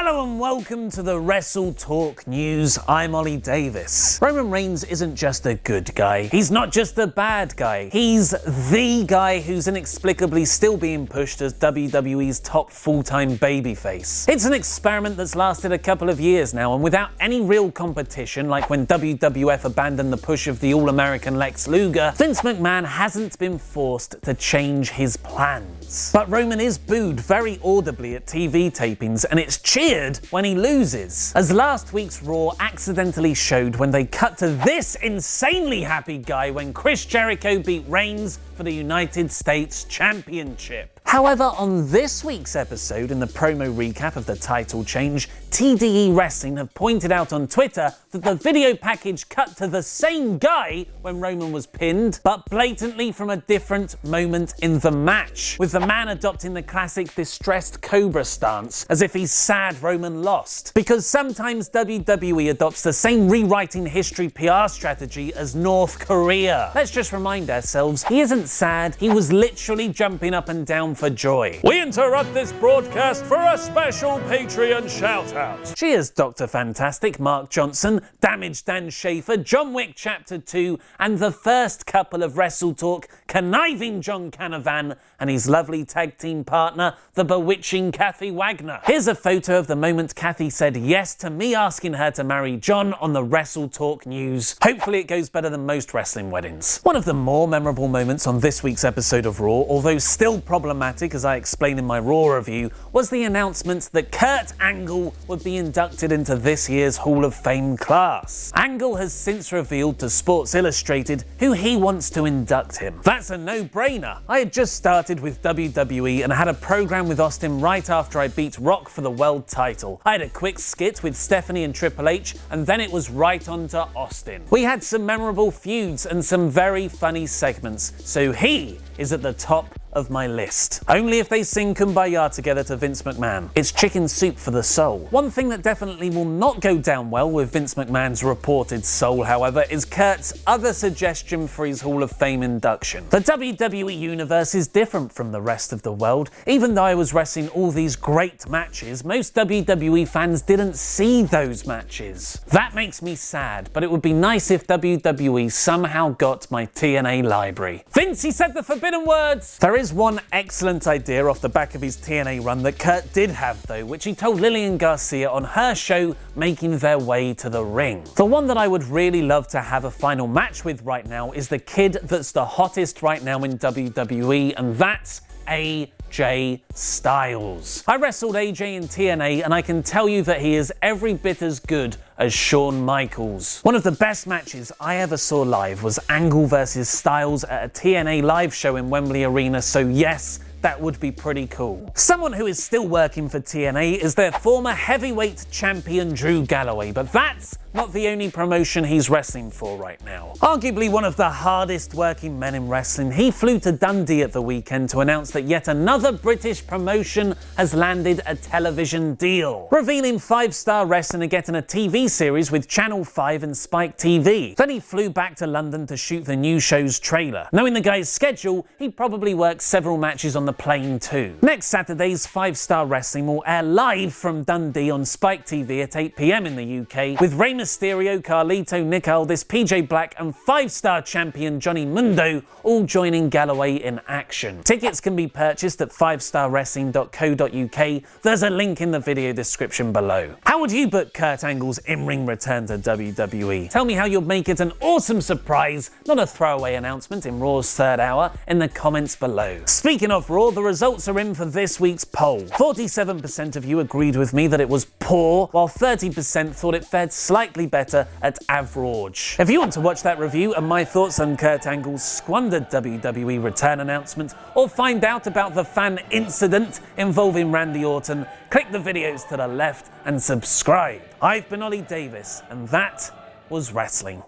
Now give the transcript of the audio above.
Hello and welcome to the WrestleTalk news. I'm Ollie Davis. Roman Reigns isn't just a good guy. He's not just a bad guy. He's the guy who's inexplicably still being pushed as WWE's top full-time babyface. It's an experiment that's lasted a couple of years now, and without any real competition, like when WWF abandoned the push of the All-American Lex Luger, Vince McMahon hasn't been forced to change his plans. But Roman is booed very audibly at TV tapings, and it's cheered when he loses, as last week's Raw accidentally showed when they cut to this insanely happy guy when Chris Jericho beat Reigns for the United States Championship. However, on this week's episode, in the promo recap of the title change, TDE Wrestling have pointed out on Twitter that the video package cut to the same guy when Roman was pinned, but blatantly from a different moment in the match, with the man adopting the classic distressed Cobra stance, as if he's sad Roman lost. Because sometimes WWE adopts the same rewriting history PR strategy as North Korea. Let's just remind ourselves, he isn't sad, he was literally jumping up and down for joy. We interrupt this broadcast for a special Patreon shout-out. Cheers, Dr. Fantastic, Mark Johnson, Damaged Dan Schaefer, John Wick Chapter 2, and the first couple of WrestleTalk, Conniving John Canavan and his lovely tag team partner, the bewitching Kathy Wagner. Here's a photo of the moment Kathy said yes to me asking her to marry John on the WrestleTalk news. Hopefully it goes better than most wrestling weddings. One of the more memorable moments on this week's episode of Raw, although still problematic as I explain in my Raw review, was the announcement that Kurt Angle would be inducted into this year's Hall of Fame class. Angle has since revealed to Sports Illustrated who he wants to induct him. That's a no-brainer. I had just started with WWE and had a program with Austin right after I beat Rock for the world title. I had a quick skit with Stephanie and Triple H, and then it was right on to Austin. We had some memorable feuds and some very funny segments, so he is at the top of my list. Only if they sing Kumbaya together to Vince McMahon. It's chicken soup for the soul. One thing that definitely will not go down well with Vince McMahon's reported soul, however, is Kurt's other suggestion for his Hall of Fame induction. The WWE universe is different from the rest of the world. Even though I was wrestling all these great matches, most WWE fans didn't see those matches. That makes me sad, but it would be nice if WWE somehow got my TNA library. Vince, he said the forbidden words! There is one excellent idea off the back of his TNA run that Kurt did have though, which he told Lillian Garcia on her show Making Their Way to the Ring. The one that I would really love to have a final match with right now is the kid that's the hottest right now in WWE, and that's AJ Styles. I wrestled AJ in TNA and I can tell you that he is every bit as good as Shawn Michaels. One of the best matches I ever saw live was Angle versus Styles at a TNA live show in Wembley Arena, so yes, that would be pretty cool. Someone who is still working for TNA is their former heavyweight champion Drew Galloway, but that's not the only promotion he's wrestling for right now. Arguably one of the hardest working men in wrestling, he flew to Dundee at the weekend to announce that yet another British promotion has landed a television deal, revealing 5-Star Wrestling are getting a TV series with Channel 5 and Spike TV. Then he flew back to London to shoot the new show's trailer. Knowing the guy's schedule, he'd probably work several matches on the plane too. Next Saturday's 5-Star Wrestling will air live from Dundee on Spike TV at 8 PM in the UK, with Rey Mysterio, Carlito, Nick Aldis, PJ Black and 5-star champion Johnny Mundo all joining Galloway in action. Tickets can be purchased at 5starwrestling.co.uk. There's a link in the video description below. How would you book Kurt Angle's in-ring return to WWE? Tell me how you'll make it an awesome surprise, not a throwaway announcement in Raw's third hour, in the comments below. Speaking of Raw, the results are in for this week's poll. 47% of you agreed with me that it was poor, while 30% thought it fared slightly better at average. If you want to watch that review and my thoughts on Kurt Angle's squandered WWE return announcement, or find out about the fan incident involving Randy Orton, click the videos to the left and subscribe. I've been Ollie Davis, and that was wrestling.